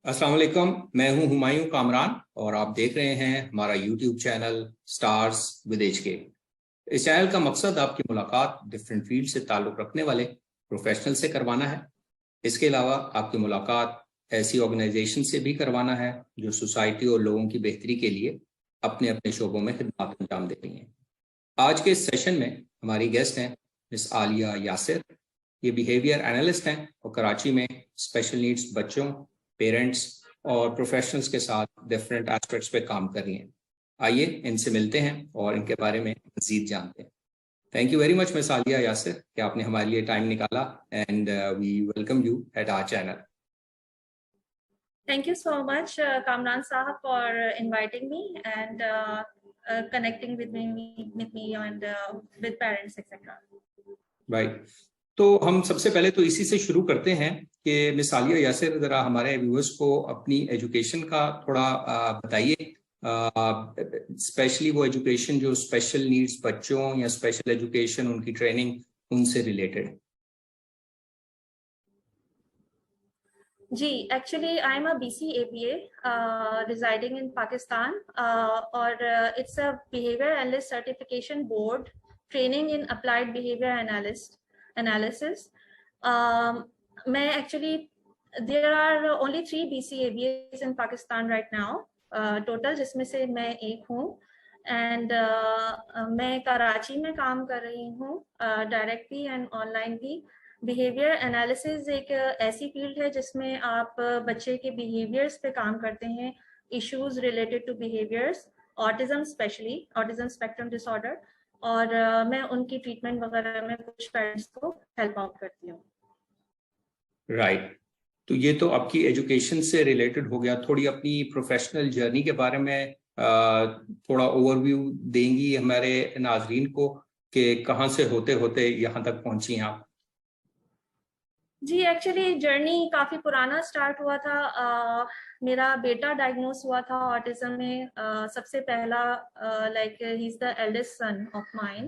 अस्सलाम वालेकुम। मैं हूं हुमायूं कामरान और आप देख रहे हैं हमारा YouTube channel stars with HK. इस चैनल का मकसद आपकी मुलाकात डिफरेंट फील्ड से ताल्लुक़ रखने वाले प्रोफेशनल से करवाना है। इसके अलावा आपकी मुलाकात ऐसी ऑर्गेनाइजेशन से भी करवाना है जो सोसाइटी और लोगों की बेहतरी के लिए अपने अपने शोबों में खिदमत अंजाम दे रही हैं। आज के इस सेशन में हमारी गेस्ट हैं मिस आलिया यासिर। ये बिहेवियर एनालिस्ट हैं और कराची में स्पेशल नीड्स बच्चों, पेरेंट्स और प्रोफेशनल्स के साथ डिफरेंट एस्पेक्ट्स पे काम कर रही हैं। आइए इनसे मिलते हैं और इनके बारे में मजीद जानते हैं। Thank you very much miss Alia Yasir कि आपने हमारे लिए टाइम निकाला and we welcome you at our channel. Thank you so much, Kamran Sahab, for inviting me and connecting with me and with parents, etc. Right, तो हम सबसे पहले तो इसी से शुरू करते हैं कि मिस आलिया यासिर जरा हमारे व्यूअर्स को अपनी एजुकेशन का थोड़ा बताइए, स्पेशली वो एजुकेशन जो स्पेशल नीड्स बच्चों या स्पेशल एजुकेशन उनकी ट्रेनिंग उनसे रिलेटेड। जी, actually I am a BCAPA residing in Pakistan और it's a behavior analyst certification board training in applied behavior analysis. मैं actually there are only 3 BCAPAs in Pakistan right now total, जिसमें से मैं एक हूँ and मैं कराची में काम कर रही हूँ डायरेक्टली एंड ऑनलाइन भी। बिहेवियर एनालिसिस एक ऐसी फील्ड है जिसमें आप बच्चे के बिहेवियर्स पे काम करते हैं, issues related to behaviours, autism specially, autism spectrum disorder, और मैं उनकी ट्रीटमेंट वगैरह में कुछ पेरेंट्स को हेल्प आउट करती हूँ। राइट, तो ये तो आपकी एजुकेशन से रिलेटेड हो गया। थोड़ी अपनी प्रोफेशनल जर्नी के बारे में थोड़ा ओवरव्यू देंगी हमारे नाजरीन को कि कहाँ से होते होते यहाँ तक पहुंची आप? जी, एक्चुअली जर्नी काफ़ी पुराना स्टार्ट हुआ था। मेरा बेटा डायग्नोस हुआ था ऑटिज्म में सबसे पहला, like he is the eldest son of mine.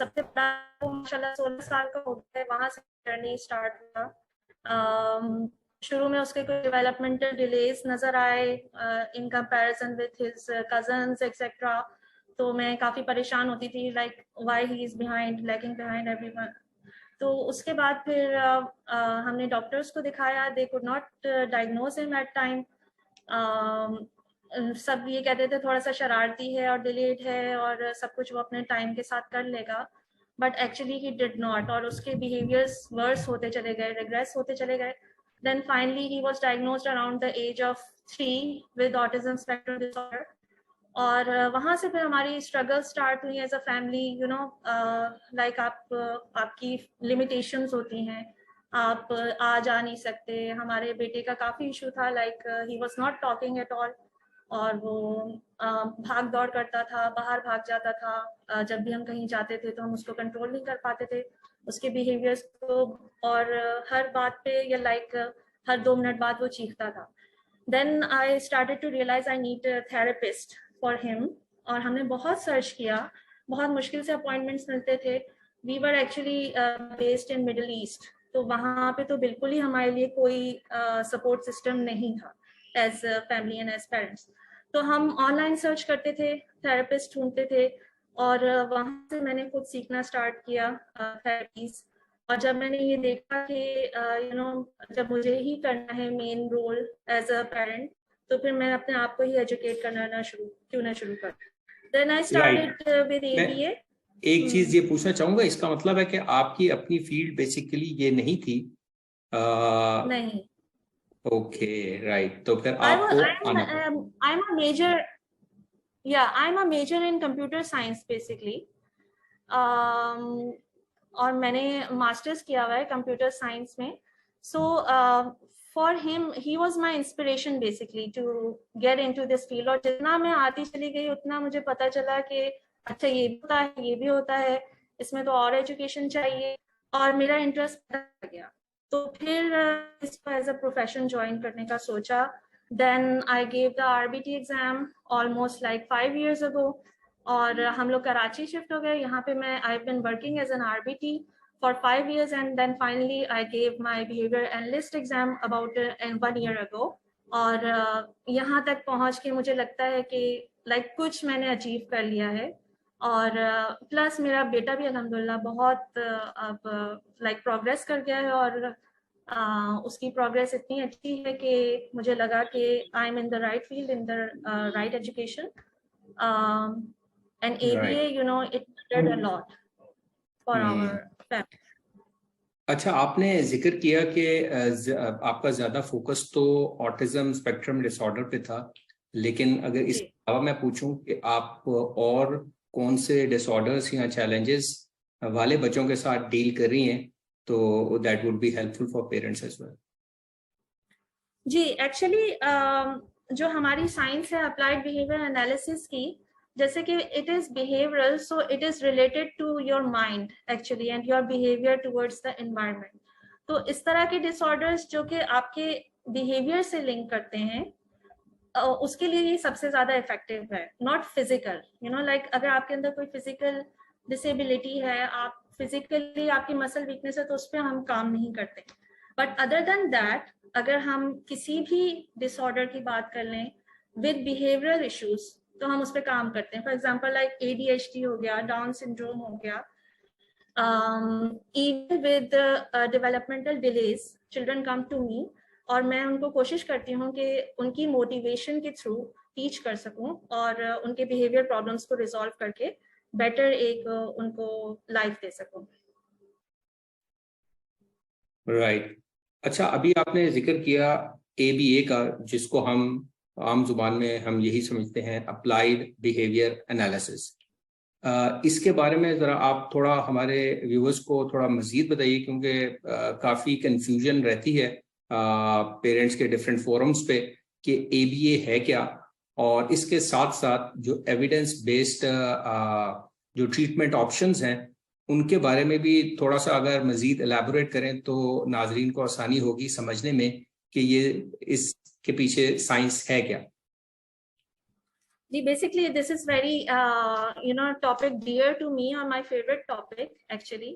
सबसे बड़ा माशाल्लाह 16 साल का हो गया है, वहाँ से जर्नी स्टार्ट हुआ। शुरू में उसके कुछ डेवलपमेंटल डिलेज नज़र आए in comparison with his cousins etcetera, तो मैं काफ़ी परेशान होती थी, like why he is behind, lagging behind everyone. तो उसके बाद फिर हमने डॉक्टर्स को दिखाया, they could not diagnose him at time. सब ये कहते थे थोड़ा सा शरारती है और डिलेड है और सब कुछ वो अपने टाइम के साथ कर लेगा, but actually he did not, और उसके बिहेवियर्स वर्स होते चले गए, रिग्रेस होते चले गए। Then finally he was diagnosed around the age of 3 with autism spectrum disorder, और वहाँ से फिर हमारी स्ट्रगल स्टार्ट हुई as a family. You know, like आपकी लिमिटेशंस होती हैं, आप आ जा नहीं सकते। हमारे बेटे का काफ़ी इशू था, like he was not talking at all, और वो भाग दौड़ करता था, बाहर भाग जाता था। जब भी हम कहीं जाते थे तो हम उसको कंट्रोल नहीं कर पाते थे, उसके बिहेवियर्स को, और हर बात पे या लाइक हर 2 मिनट बाद वो चीखता था। Then I started to realise I need therapist for him, और हमने बहुत सर्च किया, बहुत मुश्किल से अपॉइंटमेंट्स मिलते थे। We were actually based in Middle East, तो वहाँ पे तो बिल्कुल ही हमारे लिए कोई सपोर्ट सिस्टम नहीं था as family and as parents. तो हम ऑनलाइन सर्च करते थे, थेरेपिस्ट ढूंढते थे, और वहाँ से मैंने खुद सीखना स्टार्ट किया थेरेपीज। और जब मैंने ये देखा कि यू नो जब मुझे ही करना है main role as a parent, तो फिर मैं अपने आप को ही एजुकेट करना क्यों ना शुरू कर। Then I started with ABA। एक चीज ये पूछना चाहूंगा, इसका मतलब है कि आपकी अपनी फील्ड बेसिकली ये नहीं थी? नहीं। ओके, राइट, तो फिर आपको आना पड़ा। I am a major, I am a major in computer science basically, और मैंने मास्टर्स किया हुआ है कंप्यूटर साइंस में। So for him he was my inspiration basically to get into this field, और जितना मैं आती चली गई उतना मुझे पता चला कि अच्छा ये भी होता है, ये भी होता है, इसमें तो और एजुकेशन चाहिए, और मेरा इंटरेस्ट बढ़ गया। तो फिर इसको एज अ प्रोफेशन ज्वाइन करने का सोचा। Then I gave the RBT exam almost like 5 years ago, और हम लोग कराची शिफ्ट हो गए। यहाँ पे मैं I been working as an RBT for 5 years, and then finally I gave my behavior analyst exam about 1 year ago. और यहाँ तक पहुँच के मुझे लगता है कि लाइक कुछ मैंने अचीव कर लिया है, और प्लस मेरा बेटा भी अल्हम्दुलिल्लाह बहुत अब लाइक प्रोग्रेस कर गया है, और उसकी प्रोग्रेस इतनी अच्छी है कि मुझे लगा कि I am in the right field, in the right education, and ABA you know it mattered a lot for our family. अच्छा, आपने जिक्र किया कि आपका ज्यादा फोकस तो ऑटिज्म स्पेक्ट्रम डिसऑर्डर पे था, लेकिन अगर इसके अलावा मैं पूछूं कि आप और कौन से डिसऑर्डर्स या चैलेंजेस वाले बच्चों के साथ डील कर रही हैं, तो that would be helpful for parents as well. जी, एक्चुअली जो हमारी साइंस है अप्लाइड बिहेवियर एनालिसिस की, जैसे कि it is behavioural, so it is related to your mind actually and your behaviour towards the environment. तो इस तरह के डिसऑर्डर्स जो कि आपके बिहेवियर से लिंक करते हैं, उसके लिए ये सबसे ज्यादा इफेक्टिव है, not physical, you know like अगर आपके अंदर कोई फिजिकल डिसेबिलिटी है, आप फिजिकली आपकी मसल वीकनेस है, तो उस पर हम काम नहीं करते। बट अदर देन दैट, अगर हम किसी भी डिसऑर्डर की बात कर लें विद बिहेवियरल इश्यूज, तो हम उस पर काम करते हैं। फॉर एग्जाम्पल लाइक ADHD हो गया, डाउन सिंड्रोम हो गया, even with developmental delays, children come to me और मैं उनको कोशिश करती हूँ कि उनकी मोटिवेशन के थ्रू टीच कर सकूं और उनके बिहेवियर प्रॉब्लम्स को रिजॉल्व करके बेटर एक उनको लाइफ दे सकूं। राइट। अच्छा, अभी आपने जिक्र किया ABA का, जिसको हम आम जुबान में हम यही समझते हैं अप्लाइड बिहेवियर एनालिसिस। इसके बारे में ज़रा आप थोड़ा हमारे व्यूअर्स को थोड़ा मज़ीद बताइए, क्योंकि काफ़ी कंफ्यूजन रहती है पेरेंट्स के डिफरेंट फोरम्स पे कि ABA है क्या, और इसके साथ साथ जो एविडेंस बेस्ड जो ट्रीटमेंट ऑप्शंस हैं उनके बारे में भी थोड़ा सा अगर मज़ीद एलैबोरेट करें तो नाजरीन को आसानी होगी समझने में कि ये इसके पीछे साइंस है क्या। जी, basically this is very you know topic dear to me or my favorite topic actually.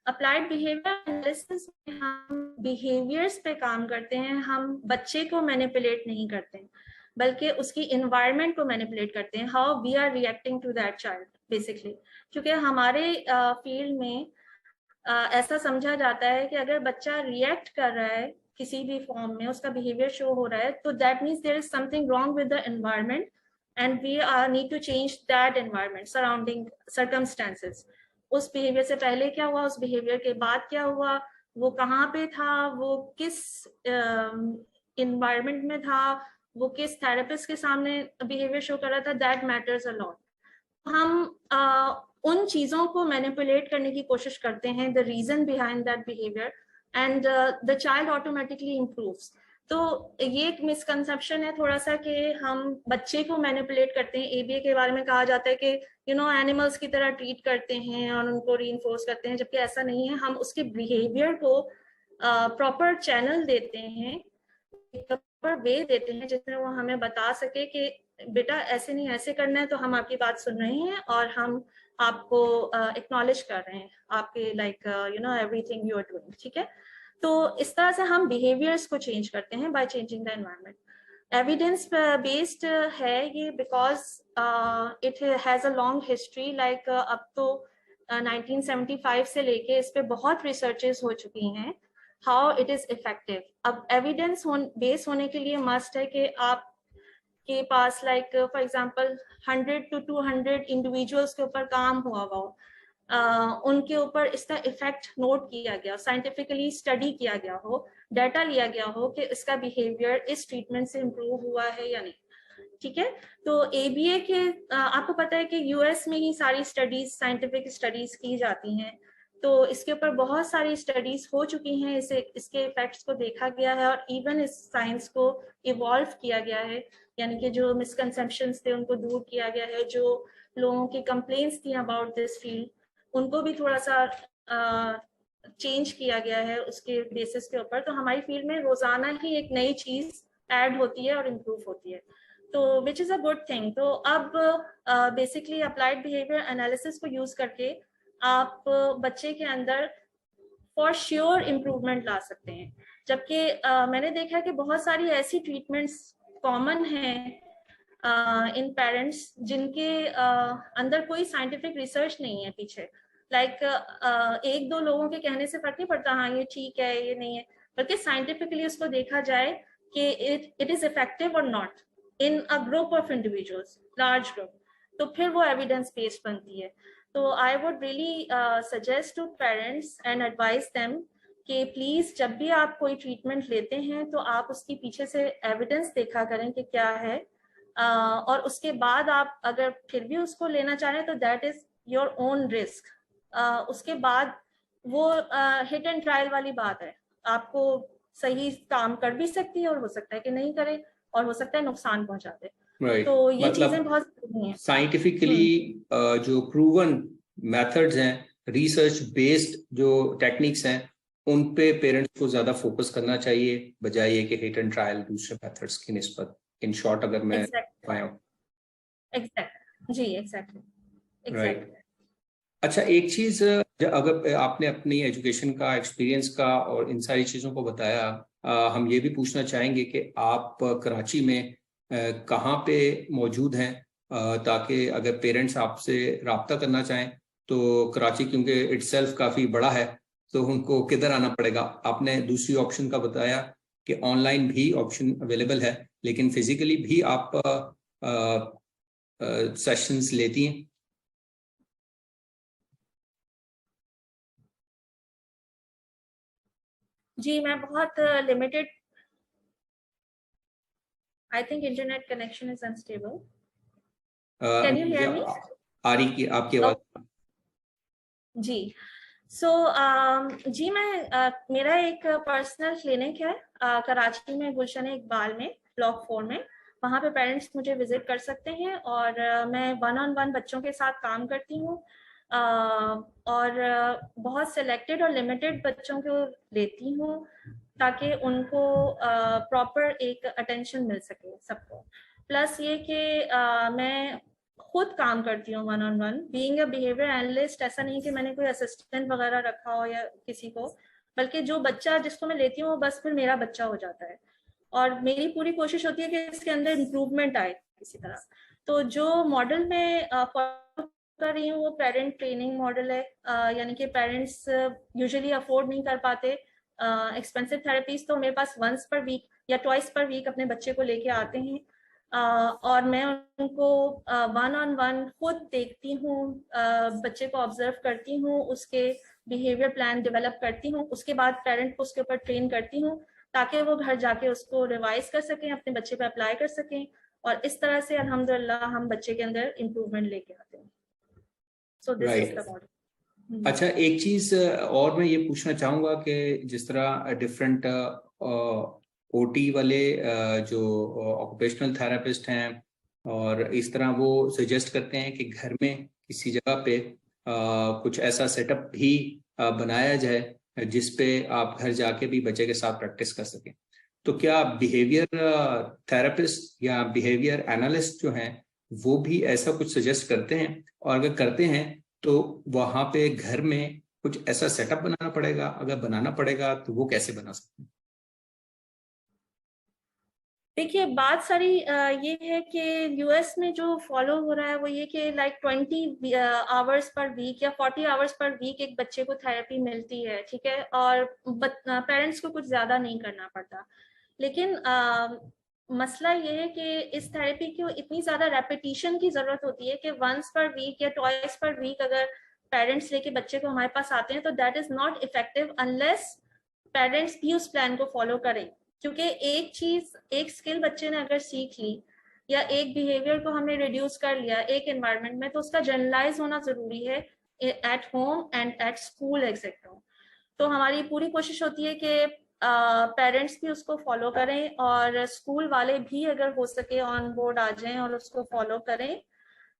Applied behavior analysis में हम behaviors पे काम करते हैं, हम बच्चे को manipulate नहीं करते हैं, बल्कि उसकी environment को manipulate करते हैं, how we are reacting to that child basically। क्योंकि हमारे field में ऐसा समझा जाता है कि अगर बच्चा react कर रहा है किसी भी फॉर्म में, उसका बिहेवियर शो हो रहा है, तो that means there is something wrong with the environment and we need to change that environment, surrounding circumstances। उस बिहेवियर से पहले क्या हुआ, उस बिहेवियर के बाद क्या हुआ, वो कहाँ पे था, वो किस environment में था, वो किस थेरेपिस्ट के सामने बिहेवियर शो कर रहा था, that matters a lot। हम उन चीजों को मैनिपुलेट करने की कोशिश करते हैं, the reason behind that behavior, and the child automatically improves। तो ये एक मिसकंसेप्शन है थोड़ा सा कि हम बच्चे को मैनिपुलेट करते हैं। ABA के बारे में कहा जाता है कि यू नो एनिमल्स की तरह ट्रीट करते हैं और उनको रीइंफोर्स करते हैं, जबकि ऐसा नहीं है। हम उसके बिहेवियर को प्रॉपर चैनल देते हैं, प्रॉपर वे देते हैं जिसमें वो हमें बता सके कि बेटा ऐसे नहीं ऐसे करना है, तो हम आपकी बात सुन रहे हैं और हम आपको एक्नॉलेज कर रहे हैं आपके like you know everything you are doing, ठीक है। तो इस तरह से हम बिहेवियर्स को चेंज करते हैं by changing the environment. Evidence based है ये because it has a long history, like अब तो 1975 से लेके इस पे बहुत रिसर्चेस हो चुकी हैं हाउ इट इज इफेक्टिव। अब एविडेंस बेस होने के लिए मस्ट है कि आप के पास like for example 100 to 200 individuals के ऊपर काम हुआ हो, उनके ऊपर इसका इफेक्ट नोट किया गया, साइंटिफिकली स्टडी किया गया हो, डाटा लिया गया हो कि इसका बिहेवियर इस ट्रीटमेंट से इम्प्रूव हुआ है या नहीं, ठीक है। तो ABA के आपको पता है कि US में ही सारी स्टडीज, साइंटिफिक स्टडीज की जाती हैं, तो इसके ऊपर बहुत सारी स्टडीज हो चुकी हैं, इसके इफेक्ट्स को देखा गया है और इवन इस साइंस को इवॉल्व किया गया है, यानी कि जो मिसकंसेप्शंस थे उनको दूर किया गया है, जो लोगों की कंप्लेंट्स थी अबाउट दिस फील्ड उनको भी थोड़ा सा चेंज किया गया है उसके बेसिस के ऊपर। तो हमारी फील्ड में रोजाना ही एक नई चीज ऐड होती है और इम्प्रूव होती है, तो which is a good thing. तो अब बेसिकली अप्लाइड बिहेवियर एनालिसिस को यूज करके आप बच्चे के अंदर फॉर श्योर इम्प्रूवमेंट ला सकते हैं। जबकि मैंने देखा है कि बहुत सारी ऐसी ट्रीटमेंट्स कॉमन हैं इन पेरेंट्स जिनके अंदर कोई साइंटिफिक रिसर्च नहीं है पीछे। लाइक एक दो लोगों के कहने से फर्क नहीं पड़ता, हाँ ये ठीक है ये नहीं है, बल्कि साइंटिफिकली उसको देखा जाए कि इट इज इफेक्टिव और not in a group of individuals, large group, तो फिर वो एविडेंस बेस्ड बनती है। तो I would really suggest to parents and advise them कि प्लीज जब भी आप कोई ट्रीटमेंट लेते हैं तो आप उसकी पीछे से एविडेंस देखा करें कि क्या है, और उसके बाद आप अगर फिर भी उसको लेना चाह रहे हैं तो that is your own risk. उसके बाद वो हिट एंड ट्रायल वाली बात है, आपको सही काम कर भी सकती है और हो सकता है कि नहीं करे, और हो सकता है नुकसान पहुंचा दे। Right. तो ये मतलब चीजें बहुत जरूरी हैं। साइंटिफिकली जो प्रूवन मेथड्स हैं, रिसर्च बेस्ड जो टेक्निक्स हैं, उन पे पेरेंट्स को ज्यादा फोकस करना चाहिए बजाय ये कि हिट एंड ट्रायल दूसरे मेथड्स की निस्बत। इन शॉर्ट अगर मैं पाया हूं। एग्जैक्ट जी, एग्जैक्टली राइट। अच्छा, एक चीज अगर आपने अपनी एजुकेशन का, एक्सपीरियंस का और इन सारी चीजों को बताया, हम ये भी पूछना चाहेंगे कि आप कराची में कहाँ पे मौजूद हैं, ताकि अगर पेरेंट्स आपसे रब्ता करना चाहें तो कराची क्योंकि इटसेल्फ काफ़ी बड़ा है तो उनको किधर आना पड़ेगा। आपने दूसरी ऑप्शन का बताया कि ऑनलाइन भी ऑप्शन अवेलेबल है, लेकिन फिजिकली भी आप सेशंस लेती हैं? जी, मैं बहुत limited, I think internet connection is unstable. Can you hear me? आ रही की आपकी आवाज? जी, जी मैं मेरा एक पर्सनल क्लिनिक है कराची में, गुलशन इकबाल में, ब्लॉक 4 में। वहाँ पे पेरेंट्स मुझे विजिट कर सकते हैं और मैं 1-on-1 बच्चों के साथ काम करती हूँ, और बहुत सिलेक्टेड और लिमिटेड बच्चों को लेती हूँ ताकि उनको प्रॉपर एक अटेंशन मिल सके सबको। प्लस ये कि मैं खुद काम करती हूँ 1-on-1, being a behaviour analyst. ऐसा नहीं कि मैंने कोई असिस्टेंट वगैरह रखा हो या किसी को, बल्कि जो बच्चा जिसको मैं लेती हूँ बस फिर मेरा बच्चा हो जाता है, और मेरी पूरी कोशिश होती है कि इसके अंदर इम्प्रूवमेंट आए किसी तरह। तो जो मॉडल में फॉलो कर रही हूँ वो पेरेंट ट्रेनिंग मॉडल है, यानी कि पेरेंट्स यूजुअली अफोर्ड नहीं कर पाते एक्सपेंसिव थेरेपीज, तो मेरे पास वंस पर वीक या ट्वाइस पर वीक अपने बच्चे को लेके आते हैं, और मैं उनको 1-on-1 खुद देखती हूँ, बच्चे को ऑब्जर्व करती हूँ, उसके बिहेवियर प्लान डेवलप करती हूँ, उसके बाद पेरेंट को उसके ऊपर ट्रेन करती हूँ ताकि वो घर जाके उसको रिवाइज कर सकें, अपने बच्चे पे अप्लाई कर सकें, और इस तरह से अल्हम्दुलिल्लाह हम बच्चे के अंदर इम्प्रूवमेंट लेके आते हैं। सो दिस इज द मॉडल। अच्छा, एक चीज और मैं ये पूछना चाहूंगा कि जिस तरह डिफरेंट ओटी वाले जो ऑक्यूपेशनल थेरेपिस्ट हैं, और इस तरह वो सजेस्ट करते हैं कि घर में किसी जगह पे कुछ ऐसा सेटअप भी बनाया जाए जिस पे आप घर जाके भी बच्चे के साथ प्रैक्टिस कर सकें। तो क्या बिहेवियर थेरेपिस्ट या बिहेवियर एनालिस्ट जो हैं वो भी ऐसा कुछ सजेस्ट करते हैं? और अगर करते हैं तो वहां पे घर में कुछ ऐसा सेटअप बनाना पड़ेगा? अगर बनाना पड़ेगा तो वो कैसे बना सकते हैं? देखिए, बात सारी ये है कि यूएस में जो फॉलो हो रहा है वो ये कि लाइक 20 आवर्स पर वीक या 40 आवर्स पर वीक एक बच्चे को थेरेपी मिलती है, ठीक है, और पेरेंट्स को कुछ ज्यादा नहीं करना पड़ता। लेकिन मसला ये है कि इस थेरेपी को इतनी ज्यादा रेपिटेशन की जरूरत होती है कि वंस पर वीक या ट्वाइस पर वीक अगर पेरेंट्स लेके बच्चे को हमारे पास आते हैं तो that is not effective unless parents भी उस प्लान को फॉलो करें। क्योंकि एक चीज, एक स्किल बच्चे ने अगर सीख ली या एक बिहेवियर को हमने रिड्यूस कर लिया एक एनवायरनमेंट में, तो उसका जनरलाइज होना जरूरी है at home and at school etcetera. तो हमारी पूरी कोशिश होती है कि पेरेंट्स भी उसको फॉलो करें और स्कूल वाले भी अगर हो सके ऑन बोर्ड आ जाएं और उसको फॉलो करें।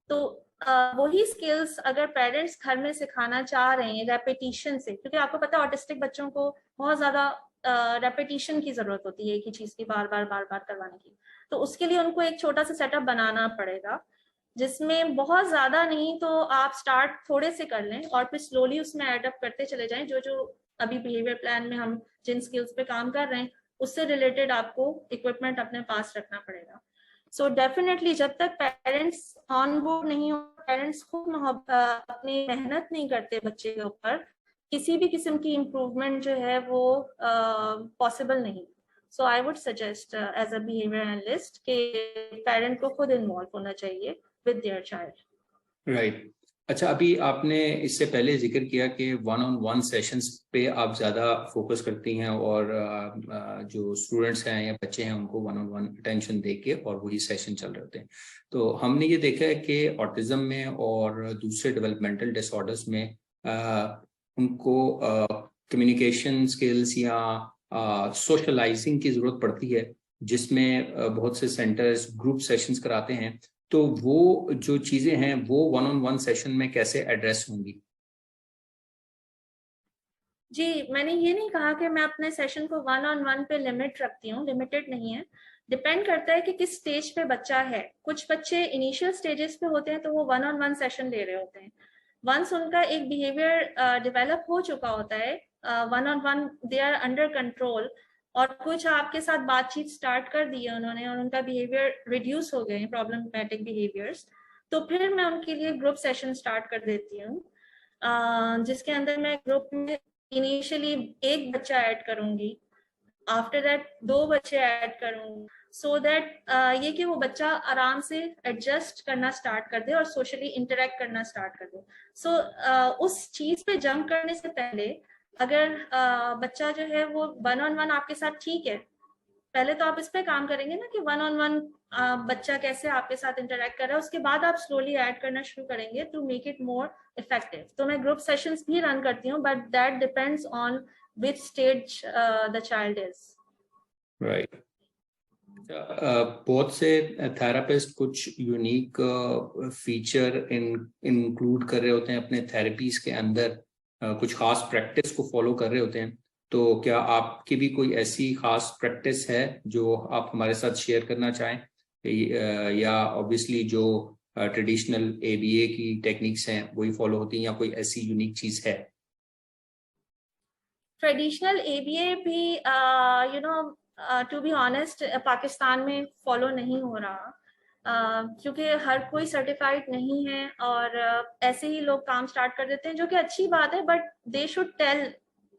तो वही स्किल्स अगर पेरेंट्स घर में सिखाना चाह रहे हैं रेपिटेशन से, क्योंकि आपको पता है ऑटिस्टिक बच्चों को बहुत ज्यादा रेपिटेशन की जरूरत होती है एक ही चीज की बार बार करवाने की, तो उसके लिए उनको एक छोटा सा सेटअप बनाना पड़ेगा जिसमें बहुत ज्यादा नहीं तो आप स्टार्ट थोड़े से कर लें और फिर स्लोली उसमें एडअप करते चले जाएं जो जो अभी बिहेवियर प्लान में हम जिन स्किल्स पे काम कर रहे हैं उससे रिलेटेड आपको इक्विपमेंट अपने पास रखना पड़ेगा। सो डेफिनेटली जब तक पेरेंट्स ऑन बोर्ड नहीं हो, पेरेंट्स खुद अपनी मेहनत नहीं करते बच्चे के ऊपर, किसी भी किस्म की इम्प्रूवमेंट जो है वो पॉसिबल नहीं। So I would suggest as a behaviour analyst कि पेरेंट को खुद इन्वॉल्व होना चाहिए विद देयर चाइल्ड। राइट। अच्छा, अभी आपने इससे पहले जिक्र किया कि वन ऑन वन सेशंस पे आप ज़्यादा फोकस करती हैं और जो स्टूडेंट्स हैं या बच्चे हैं उनको वन ऑन वन अटेंशन दे के और वही सेशन चल रहे होते हैं। तो हमने ये देखा है कि ऑटिज्म में और दूसरे डेवलपमेंटल डिसऑर्डर्स में उनको कम्युनिकेशन स्किल्स या सोशलाइजिंग की ज़रूरत पड़ती है, जिसमें बहुत से सेंटर्स ग्रुप सेशंस कराते हैं। तो वो जो चीजें हैं वो वन ऑन वन सेशन में कैसे एड्रेस होंगी? जी, मैंने ये नहीं कहा कि मैं अपने सेशन को वन ऑन वन पे लिमिट रखती हूँ, लिमिटेड नहीं है। डिपेंड करता है कि किस स्टेज पे बच्चा है। कुछ बच्चे इनिशियल स्टेजेस पे होते हैं तो वो वन ऑन वन सेशन ले रहे होते हैं। वंस उनका एक बिहेवियर डेवलप हो चुका होता है, one on one they are under control, और कुछ आपके साथ बातचीत स्टार्ट कर दी है उन्होंने और उनका बिहेवियर रिड्यूस हो गए हैं, प्रॉब्लमेटिक बिहेवियर्स, तो फिर मैं उनके लिए ग्रुप सेशन स्टार्ट कर देती हूँ, जिसके अंदर मैं ग्रुप में इनिशियली एक बच्चा ऐड करूंगी, आफ्टर दैट 2 बच्चे ऐड करूंगी, सो दैट ये कि वो बच्चा आराम से एडजस्ट करना स्टार्ट कर दे और सोशली इंटरेक्ट करना स्टार्ट कर दे। सो उस चीज पे जंप करने से पहले अगर बच्चा जो है वो वन ऑन वन आपके साथ ठीक है, पहले तो आप इस पे काम करेंगे ना कि वन ऑन वन बच्चा कैसे आपके साथ इंटरेक्ट कर रहा है, उसके बाद आप स्लोली ऐड करना शुरू करेंगे to make it more effective. तो मैं ग्रुप सेशंस भी रन करती हूँ, but that depends on which stage the child is. Right. बहुत से थेरापिस्ट कुछ यूनिक फीचर इंक्लूड कर रहे होते हैं अपने थेरेपीज के अंदर, कुछ खास प्रैक्टिस को फॉलो कर रहे होते हैं। तो क्या आपकी भी कोई ऐसी खास प्रैक्टिस है जो आप हमारे साथ शेयर करना चाहें, या ऑब्वियसली जो ट्रेडिशनल ABA की टेक्निक्स हैं वही फॉलो होती हैं, या कोई ऐसी यूनिक चीज है? ट्रेडिशनल ABA भी you know to be honest Pakistan में फॉलो नहीं हो रहा, क्योंकि हर कोई सर्टिफाइड नहीं है और ऐसे ही लोग काम स्टार्ट कर देते हैं, जो कि अच्छी बात है, but they should tell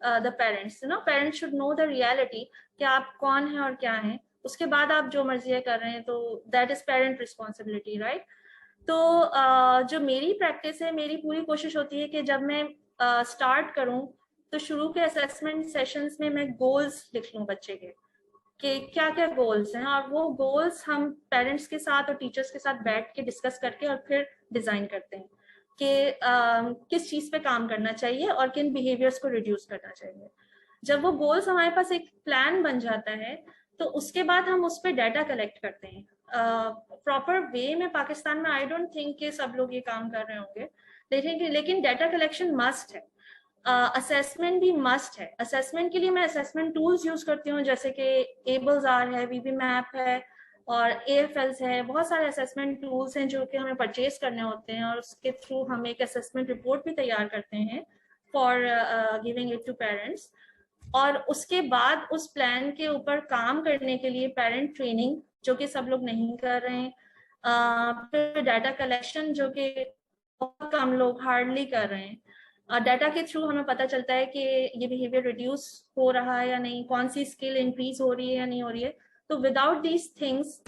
the parents, parents should know the reality कि आप कौन है और क्या है, उसके बाद आप जो मर्जी कर रहे हैं, तो that is parent responsibility, right. तो जो मेरी प्रैक्टिस है, मेरी पूरी कोशिश होती है कि जब मैं स्टार्ट करूं तो शुरू के असेसमेंट सेशंस में मैं गोल्स लिख लूं बच्चे के, कि क्या क्या गोल्स हैं, और वो गोल्स हम पेरेंट्स के साथ और टीचर्स के साथ बैठ के डिस्कस करके और फिर डिजाइन करते हैं कि किस चीज पे काम करना चाहिए और किन बिहेवियर्स को रिड्यूस करना चाहिए। जब वो गोल्स हमारे पास एक प्लान बन जाता है तो उसके बाद हम उस पर डाटा कलेक्ट करते हैं प्रॉपर वे में। पाकिस्तान में आई डोंट थिंक कि सब लोग ये काम कर रहे होंगे, लेकिन डाटा कलेक्शन मस्ट है, असेसमेंट भी मस्ट है। असेसमेंट के लिए मैं असेसमेंट टूल्स यूज करती हूँ, जैसे कि एबल्स-R है, VB मैप है और AFLs है, बहुत सारे असेसमेंट टूल्स हैं जो कि हमें परचेज करने होते हैं और उसके थ्रू हम एक असेसमेंट रिपोर्ट भी तैयार करते हैं for giving it to parents. और उसके बाद उस प्लान के ऊपर काम करने के लिए पेरेंट ट्रेनिंग, जो कि सब लोग नहीं कर रहे हैं, फिर डाटा कलेक्शन, जो कि बहुत कम लोग हार्डली कर रहे हैं। डाटा के थ्रू हमें पता चलता है कि ये बिहेवियर रिड्यूस हो रहा है या नहीं, कौन सी स्किल इंक्रीज हो रही है या नहीं हो रही है। तो विदाउट दीज थिंग्स,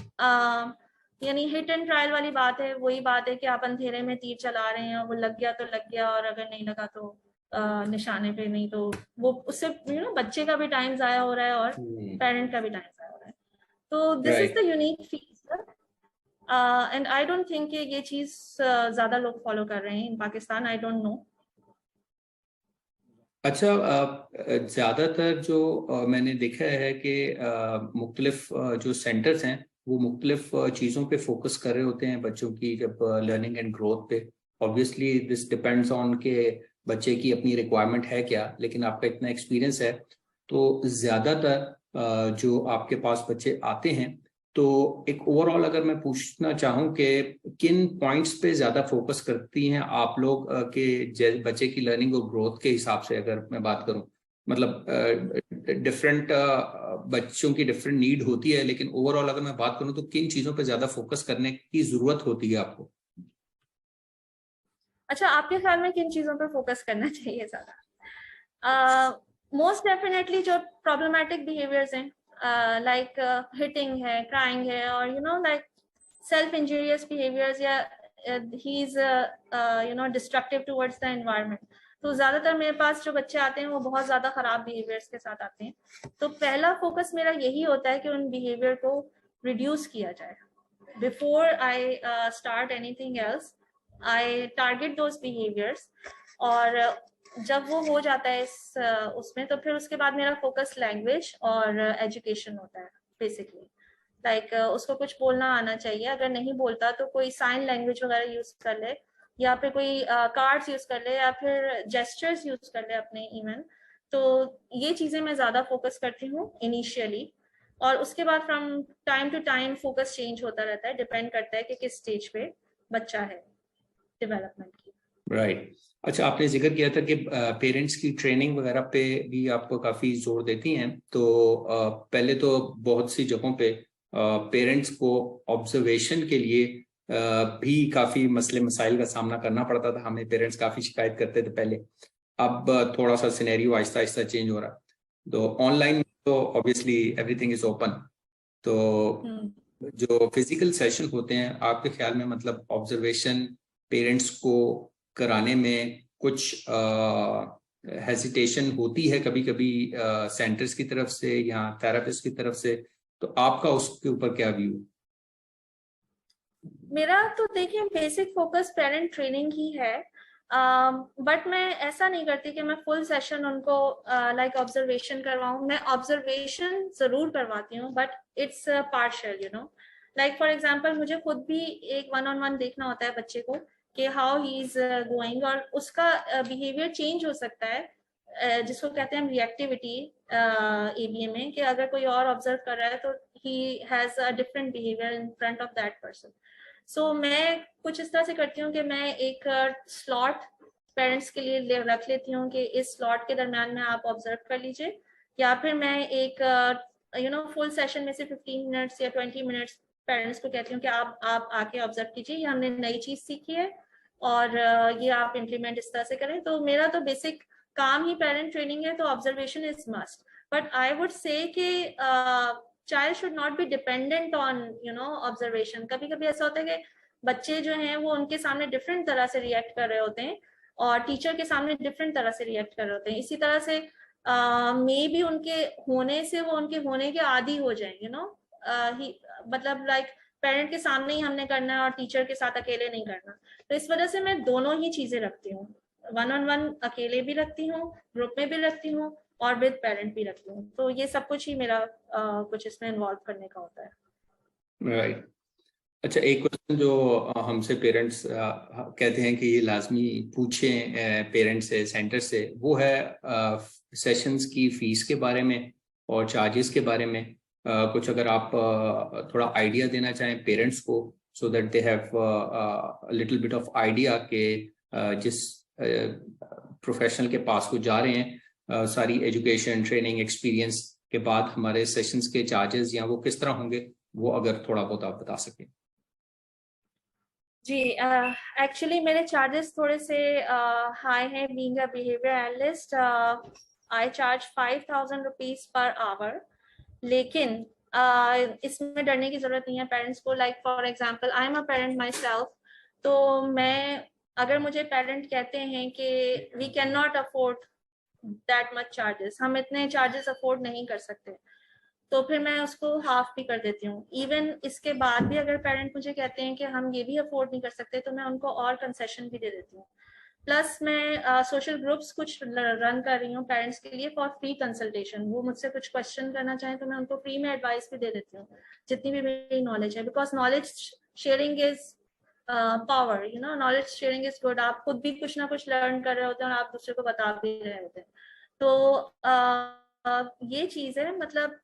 यानी हिट एंड ट्रायल वाली बात है, वही बात है कि आप अंधेरे में तीर चला रहे हैं, वो लग गया तो लग गया और अगर नहीं लगा तो निशाने पे नहीं, तो वो उससे बच्चे का भी टाइम जाया हो रहा है और पेरेंट का भी टाइम जाया हो रहा है। तो this is the unique feature, and I don't think कि ये चीज ज्यादा लोग फॉलो कर रहे हैं इन पाकिस्तान, आई डोंट नो। अच्छा, ज़्यादातर जो मैंने देखा है कि मुख्तलिफ जो सेंटर्स हैं वो मुख्तलिफ चीज़ों पे फोकस कर रहे होते हैं बच्चों की जब लर्निंग एंड ग्रोथ पे। ऑब्वियसली दिस डिपेंड्स ऑन के बच्चे की अपनी रिक्वायरमेंट है क्या, लेकिन आपका इतना एक्सपीरियंस है तो ज़्यादातर जो आपके पास बच्चे आते हैं, तो एक ओवरऑल अगर मैं पूछना चाहूँ कि किन पॉइंट्स पे ज़्यादा फोकस करती हैं आप लोग के बच्चे की लर्निंग और ग्रोथ के हिसाब से अगर मैं बात करूँ, मतलब डिफरेंट बच्चों की डिफरेंट नीड होती है, लेकिन ओवरऑल अगर मैं बात करूं तो किन चीजों पे ज्यादा फोकस करने की जरूरत होती है आपको? अच्छा, आपके ख्याल में किन चीजों पर फोकस करना चाहिए ज्यादा? मोस्ट डेफिनेटली जो प्रॉब्लमेटिक बिहेवियर्स हैं, लाइक हिटिंग है, क्राइंग है, और लाइक सेल्फ इंजूरियस बिहेवियर्स, या he is destructive towards the environment. तो ज्यादातर मेरे पास जो बच्चे आते हैं वो बहुत ज्यादा खराब बिहेवियर्स के साथ आते हैं। तो पहला फोकस मेरा यही होता है कि उन बिहेवियर को रिड्यूस किया जाए। Before I start anything else, I target those behaviours. और जब वो हो जाता है उसमें, तो फिर उसके बाद मेरा फोकस लैंग्वेज और एजुकेशन होता है बेसिकली। लाइक उसको कुछ बोलना आना चाहिए, अगर नहीं बोलता तो कोई साइन लैंग्वेज वगैरह यूज कर ले, या फिर कोई कार्ड्स यूज कर ले, या फिर जेस्चर्स यूज कर ले अपने इवन। तो ये चीजें मैं ज्यादा फोकस करती हूँ इनिशियली, और उसके बाद from time to time focus change होता रहता है, डिपेंड करता है कि किस स्टेज पे बच्चा है डेवलपमेंट की। राइट। अच्छा, आपने जिक्र किया था कि पेरेंट्स की ट्रेनिंग वगैरह पे भी आप काफी जोर देती हैं, तो पहले तो बहुत सी जगहों पे पेरेंट्स को ऑब्जर्वेशन के लिए भी काफी मसले मसाइल का सामना करना पड़ता था। हमें पेरेंट्स काफी शिकायत करते थे पहले। अब थोड़ा सा सिनेरियो आहिस्ता आहिस्ता चेंज हो रहा है। तो ऑनलाइन तो ऑब्वियसली एवरीथिंग इज ओपन। तो जो फिजिकल सेशन होते हैं, आपके ख्याल में मतलब ऑब्जर्वेशन पेरेंट्स को कराने में कुछ हेजिटेशन होती है कभी कभी सेंटर्स की तरफ से या थेरेपिस्ट की तरफ से? तो आपका उसके ऊपर क्या व्यू? मेरा तो देखिए बेसिक फोकस पेरेंट ट्रेनिंग ही है, बट मैं ऐसा नहीं करती कि मैं फुल सेशन उनको लाइक ऑब्जर्वेशन करवाऊँ। मैं ऑब्जर्वेशन जरूर करवाती हूँ, but it's partial, like for example मुझे खुद भी एक वन ऑन वन देखना होता है बच्चे को कि हाउ ही इज गोइंग, और उसका बिहेवियर चेंज हो सकता है, जिसको कहते हैं हम रिएक्टिविटी एबीए में, कि अगर कोई और ऑब्जर्व कर रहा है तो he has a different behaviour in front of that person. So मैं कुछ इस तरह से करती हूँ कि मैं एक स्लॉट पेरेंट्स के लिए रख लेती हूँ कि इस स्लॉट के दरम्यान में आप ऑब्जर्व कर लीजिए, या फिर मैं एक फुल सेशन में से 15 मिनट्स या 20 मिनट्स पेरेंट्स को कहती हूँ कि आप आके ऑब्जर्व कीजिए, ये हमने नई चीज सीखी है और ये आप इम्प्लीमेंट इस तरह से करें। तो मेरा तो बेसिक काम ही पेरेंट ट्रेनिंग है, तो observation is must. But I would say कि child should not be dependent on observation. कभी कभी ऐसा होता है कि बच्चे जो हैं वो उनके सामने डिफरेंट तरह से रिएक्ट कर रहे होते हैं, और टीचर के सामने डिफरेंट तरह से रिएक्ट कर रहे होते हैं। इसी तरह से मे भी उनके होने से वो उनके होने के आदी हो जाए, मतलब लाइक पेरेंट के सामने ही हमने करना है और टीचर के साथ अकेले नहीं करना। तो इस वजह से मैं दोनों ही चीजें रखती हूँ, वन ऑन वन अकेले भी रखती हूँ, ग्रुप में भी रखती हूँ, और विद पेरेंट भी रखती हूँ। तो ये सब कुछ ही मेरा कुछ इसमें इन्वॉल्व करने का होता है। राइट। अच्छा, एक क्वेश्चन जो हमसे पेरेंट्स कहते हैं कि ये लाजमी पूछें पेरेंट्स से, सेंटर से, वो है सेशंस की फीस के बारे में और चार्जेस के बारे में। कुछ अगर आप थोड़ा आइडिया देना चाहें पेरेंट्स को, so that they have little bit of idea कि जिस प्रोफेशनल के पास वो जा रहे हैं, सारी एजुकेशन ट्रेनिंग एक्सपीरियंस के बाद हमारे सेशंस के चार्जेस या वो किस तरह होंगे, वो अगर थोड़ा बहुत आप बता सकें। जी, एक्चुअली मेरे चार्जेस थोड़े से हाई हैं। Being a behaviour analyst, I charge 5,000 rupees per hour. लेकिन इसमें डरने की जरूरत नहीं है पेरेंट्स को। Like for example I am a parent myself, तो मैं, अगर मुझे पेरेंट कहते हैं कि we can not afford that much charges, हम इतने चार्जेस अफोर्ड नहीं कर सकते, तो फिर मैं उसको हाफ भी कर देती हूँ। इवन इसके बाद भी अगर पेरेंट मुझे कहते हैं कि हम ये भी अफोर्ड नहीं कर सकते, तो मैं उनको और कंसेशन भी दे देती हूँ। प्लस मैं सोशल ग्रुप्स कुछ रन कर रही हूँ पेरेंट्स के लिए फॉर फ्री कंसल्टेशन। वो मुझसे कुछ क्वेश्चन करना चाहें तो मैं उनको फ्री में एडवाइस भी दे देती हूँ, जितनी भी मेरी नॉलेज है, because knowledge sharing is power, knowledge sharing is good. आप खुद भी कुछ ना कुछ लर्न कर रहे होते हैं और आप दूसरे को बता भी रहे होते हैं। तो ये चीज है, मतलब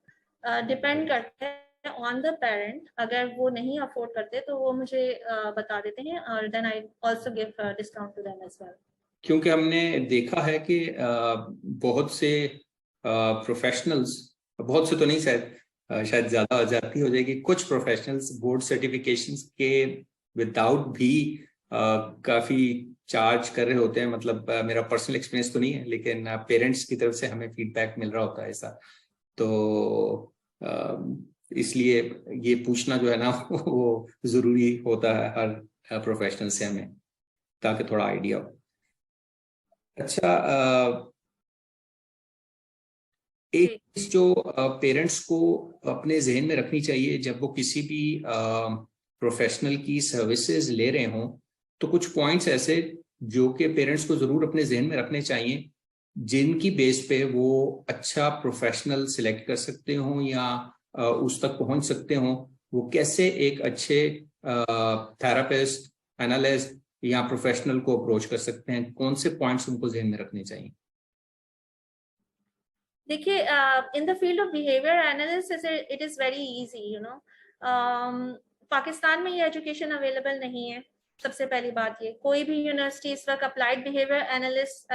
डिपेंड करता है ऑन द पेरेंट। अगर वो नहीं अफोर्ड करते तो वो मुझे बता देते हैं, और then I also give discount to them as well. क्योंकि हमने देखा है कि बहुत से प्रोफेशनल्स, बहुत से तो नहीं, शायद ज्यादा जाती हो जाएगी, कुछ प्रोफेशनल्स बोर्ड सर्टिफिकेशंस के विदाउट भी काफी चार्ज कर रहे होते हैं। मतलब मेरा पर्सनल एक्सपीरियंस तो नहीं है, लेकिन पेरेंट्स की तरफ से हमें फीडबैक मिल रहा होता है ऐसा। तो इसलिए ये पूछना जो है ना वो जरूरी होता है हर प्रोफेशनल से हमें, ताकि थोड़ा आइडिया हो। अच्छा, एक चीज जो पेरेंट्स को अपने जहन में रखनी चाहिए जब वो किसी भी प्रोफेशनल की सर्विसेज ले रहे हों, तो कुछ पॉइंट्स ऐसे जो कि पेरेंट्स को जरूर अपने जहन में रखने चाहिए, जिनकी बेस पे वो अच्छा प्रोफेशनल सिलेक्ट कर सकते हों या उस तक पहुंच सकते हों। वो कैसे एक अच्छे थेरापिस्ट, एनालिस्ट या प्रोफेशनल को अप्रोच कर सकते हैं, कौन से पॉइंट्स उनको जहन में रखने चाहिए? देखिए, in the field of behaviour analysis it is very easy, you know. Pakistan में ये एजुकेशन अवेलेबल नहीं है। सबसे पहली बात, ये कोई भी यूनिवर्सिटी इस वक्त अप्लाइड बिहेवियर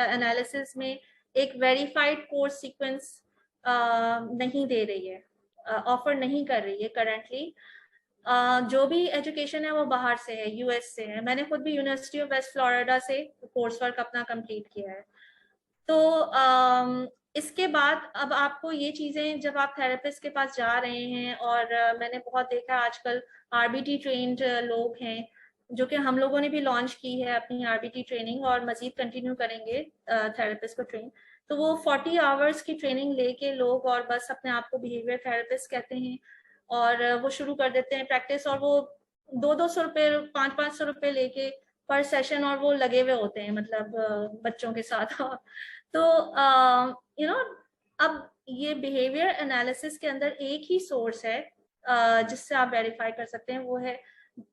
एनालिसिस में एक वेरीफाइड कोर्स सीक्वेंस नहीं दे रही है, ऑफर नहीं कर रही है करंटली। जो भी एजुकेशन है वो बाहर से है, यूएस से है। मैंने खुद भी यूनिवर्सिटी ऑफ वेस्ट फ्लोरिडा से कोर्स वर्क अपना कंप्लीट किया है। तो इसके बाद अब आपको ये चीजें, जब आप थेरेपिस्ट के पास जा रहे हैं, और मैंने बहुत देखा आजकल आरबीटी ट्रेन्ड लोग हैं, जो कि हम लोगों ने भी लॉन्च की है अपनी आरबीटी ट्रेनिंग, और मजीद कंटिन्यू करेंगे थेरेपिस्ट को ट्रेन। तो वो 40 आवर्स की ट्रेनिंग लेके लोग और बस अपने आप को बिहेवियर थेरेपिस्ट कहते हैं, और वो शुरू कर देते हैं प्रैक्टिस, और वो 200-200 रुपये, 500-500 रुपये लेके पर सेशन, और वो लगे हुए होते हैं मतलब बच्चों के साथ। तो यू नो, अब ये बिहेवियर एनालिसिस के अंदर एक ही सोर्स है जिससे आप वेरीफाई कर सकते हैं, वो है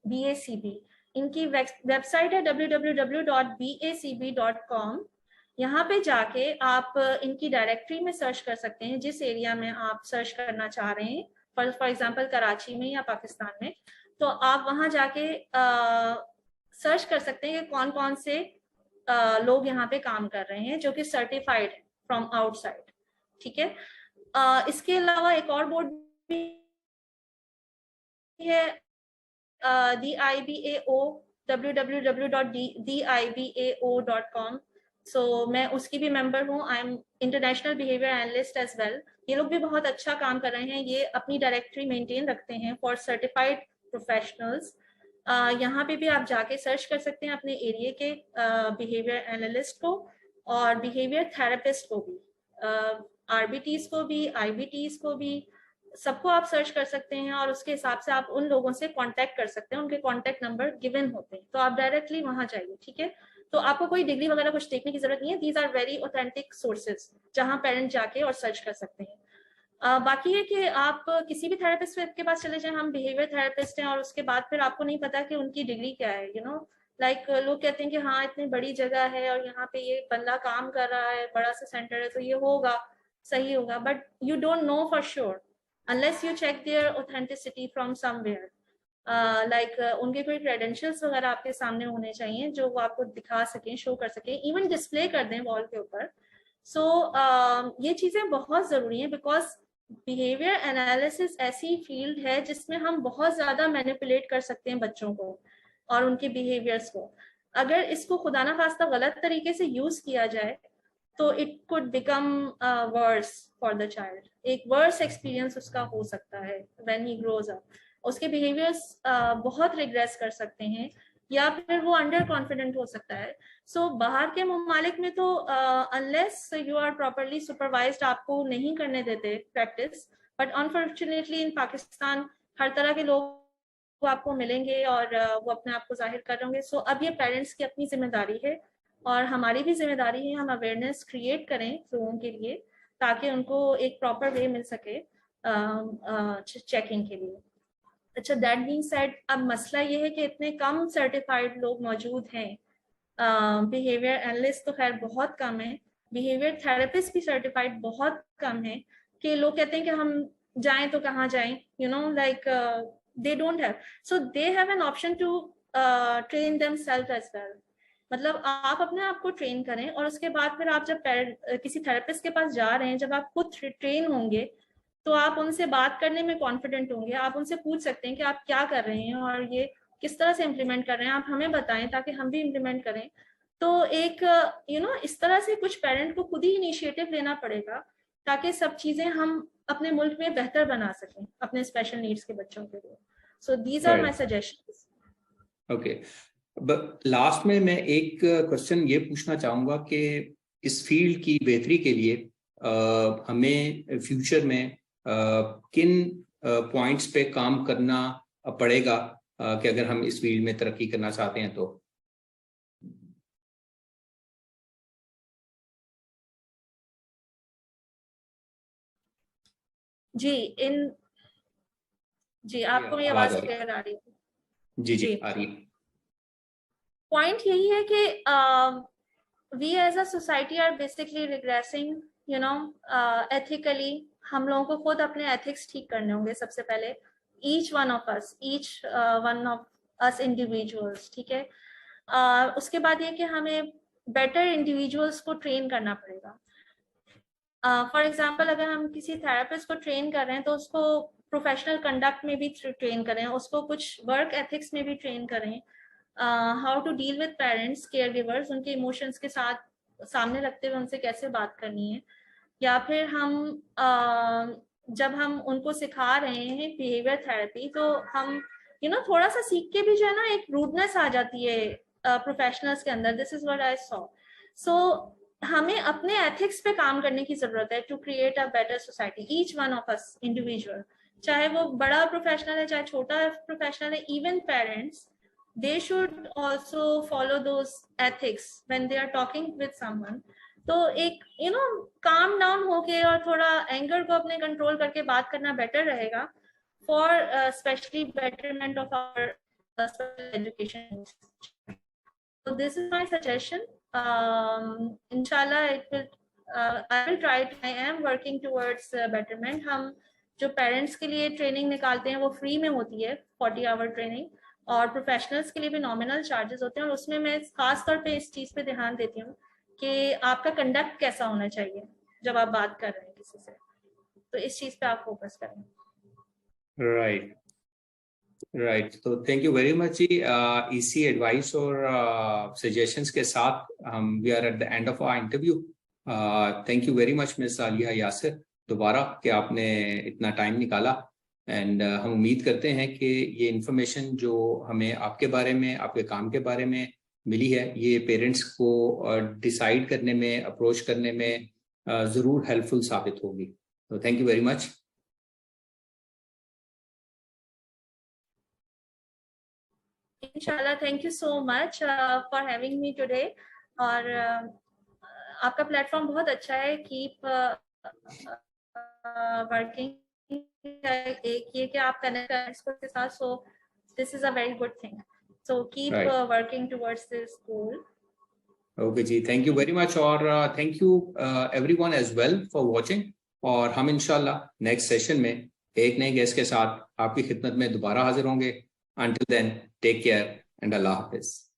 BACB। इनकी वेबसाइट है www.bacb.com। यहाँ पे जाके आप इनकी डायरेक्टरी में सर्च कर सकते हैं, जिस एरिया में आप सर्च करना चाह रहे हैं, फॉर एग्जांपल कराची में या पाकिस्तान में। तो आप वहाँ जाके सर्च कर सकते हैं कि कौन कौन से लोग यहाँ पे काम कर रहे हैं जो कि सर्टिफाइड है फ्रॉम आउटसाइड। ठीक है। इसके अलावा एक और बोर्ड भी है, DIBAO, www.dibao.com। सो मैं उसकी भी मेंबर हूँ। I am international behaviour analyst as well. ये लोग भी बहुत अच्छा काम कर रहे हैं। ये अपनी डायरेक्टरी मेंटेन रखते हैं फॉर सर्टिफाइड प्रोफेशनल्स। यहाँ पे भी आप जाके सर्च कर सकते हैं अपने एरिया के बिहेवियर एनालिस्ट को और बिहेवियर थेरेपिस्ट को भी, RBTs को भी, IBTs को भी, सबको आप सर्च कर सकते हैं, और उसके हिसाब से आप उन लोगों से कांटेक्ट कर सकते हैं। उनके कांटेक्ट नंबर गिवन होते हैं, तो आप डायरेक्टली वहां जाइए। ठीक है। तो आपको कोई डिग्री वगैरह कुछ देखने की जरूरत नहीं है। These are very authentic sources जहां पेरेंट जाके और सर्च कर सकते हैं। बाकी है कि आप किसी भी थेरेपिस्ट के पास चले जाएं, हम बिहेवियर थेरेपिस्ट हैं, और उसके बाद फिर आपको नहीं पता कि उनकी डिग्री क्या है, यू नो। लाइक लोग कहते हैं कि हाँ इतनी बड़ी जगह है और यहाँ पे ये बंदा काम कर रहा है, बड़ा सा सेंटर है, तो ये होगा, सही होगा, but you don't know for sure unless you check their authenticity from somewhere. Like उनके कोई क्रेडेंशियल्स वगैरह आपके सामने होने चाहिए जो वो आपको दिखा सकें, शो कर सकें, इवन डिस्प्ले कर दें वॉल के ऊपर। सो ये चीजें बहुत जरूरी हैं, बिकॉज बिहेवियर एनालिसिस ऐसी फील्ड है जिसमें हम बहुत ज्यादा मैनिपुलेट कर सकते हैं बच्चों को और उनके बिहेवियर्स को। अगर इसको खुदा ना खास्ता गलत तरीके से यूज किया जाए तो it could become verse for the child. एक वर्स एक्सपीरियंस उसका हो सकता है व्हेन ही ग्रोज अप। उसके बिहेवियर्स बहुत रिग्रेस कर सकते हैं, या फिर वो अंडर कॉन्फिडेंट हो सकता है। सो बाहर के ममालिक में तो unless you are properly supervised आपको नहीं करने देते practice, but unfortunately in Pakistan हर तरह के लोग आपको मिलेंगे और वो अपने आप को जाहिर कर रहे होंगे। सो अब ये पेरेंट्स की अपनी जिम्मेदारी है और हमारी भी जिम्मेदारी है, हम अवेयरनेस क्रिएट करें लोगों के लिए ताकि उनको एक प्रॉपर वे मिल सके चेकिंग के लिए। अच्छा, दैट बीइंग सेड, अब मसला ये है कि इतने कम सर्टिफाइड लोग मौजूद हैं। बिहेवियर एनालिस्ट तो खैर बहुत कम है, बिहेवियर थेरेपिस्ट भी सर्टिफाइड बहुत कम है, कि लोग कहते हैं कि हम जाएं तो कहाँ जाएं, you know, like they don't have, so they have an option to train themselves as well. मतलब आप अपने आप को ट्रेन करें और उसके बाद फिर आप जब किसी थेरेपिस्ट के पास जा रहे हैं, जब आप खुद ट्रेन होंगे तो आप उनसे बात करने में कॉन्फिडेंट होंगे। आप उनसे पूछ सकते हैं कि आप क्या कर रहे हैं और ये किस तरह से इम्प्लीमेंट कर रहे हैं, आप हमें बताएं ताकि हम भी इम्प्लीमेंट करें। तो एक इस तरह से कुछ पेरेंट को खुद ही इनिशिएटिव लेना पड़ेगा ताकि सब चीजें हम अपने मुल्क में बेहतर बना सकें अपने स्पेशल नीड्स के बच्चों के लिए। So these are my suggestions. Okay, last में मैं एक क्वेश्चन ये पूछना चाहूंगा कि इस फील्ड की बेहतरी के लिए हमें फ्यूचर में किन पॉइंट्स पे काम करना पड़ेगा कि अगर हम इस फील्ड में तरक्की करना चाहते हैं तो? जी आपको मेरी आवाज क्लियर आ रही है? जी आ रही है। पॉइंट यही है कि we as a society are basically regressing ethically. हम लोगों को खुद अपने एथिक्स ठीक करने होंगे सबसे पहले, each one of us individuals, ठीक है। उसके बाद ये कि हमें बेटर इंडिविजुअल्स को ट्रेन करना पड़ेगा। फॉर एग्जाम्पल अगर हम किसी थेरेपिस्ट को ट्रेन कर रहे हैं तो उसको प्रोफेशनल कंडक्ट में भी ट्रेन करें, उसको कुछ वर्क एथिक्स में भी ट्रेन करें, how to deal with parents, care givers, उनके इमोशंस के साथ सामने रखते हुए उनसे कैसे बात करनी है। या फिर हम जब हम उनको सिखा रहे हैं बिहेवियर थेरेपी तो हम थोड़ा सा सीख के भी जो है ना एक रूडनेस आ जाती है प्रोफेशनल्स के अंदर। This is what I saw. So हमें अपने एथिक्स पे काम करने की जरूरत है to create a better society. Each one of us individual, चाहे वो बड़ा प्रोफेशनल है चाहे छोटा प्रोफेशनल है, even parents, they should also follow those ethics when they are talking with someone। तो एक काम डाउन होके और थोड़ा एंगर को अपने कंट्रोल करके बात करना बेटर रहेगा for specially betterment of our education. So this is my suggestion. Inshallah I will try it. I am working towards betterment। हम जो पेरेंट्स के लिए ट्रेनिंग निकालते हैं वो फ्री में होती है, 40 आवर ट्रेनिंग, और प्रोफेशनल्स के लिए भी नॉमिनल चार्जेस होते हैं। और उसमें मैं खास तौर पे इस चीज पे ध्यान देती हूँ कि आपका कंडक्ट कैसा होना चाहिए जब आप बात कर रहे हैं किसी से, तो इस चीज पे आप फोकस करें। राइट, तो थैंक यू वेरी मच जी। इसी एडवाइस और सजेशंस के साथ हम we are at the end of our interview. Thank you very much miss Alia Yasir दोबारा कि आपने इतना टाइम निकाला। एंड हम उम्मीद करते हैं कि ये इन्फॉर्मेशन जो हमें आपके बारे में, आपके काम के बारे में मिली है, ये पेरेंट्स को डिसाइड करने में, अप्रोच करने में ज़रूर हेल्पफुल साबित होगी। तो थैंक यू वेरी मच। इंशाल्लाह, thank you so much for having me today. और आपका प्लेटफॉर्म बहुत अच्छा है। Keep working. एक ये कि आप कनेक्ट करें के साथ, so this is a very good thing. So keep working towards this goal. Okay जी, थैंक यू वेरी मच। और thank you everyone as well for watching. और हम इंशाल्लाह नेक्स्ट सेशन में एक नए गेस्ट के साथ आपकी खिदमत में दोबारा हाजिर होंगे। Until then, take care and Allah Hafiz.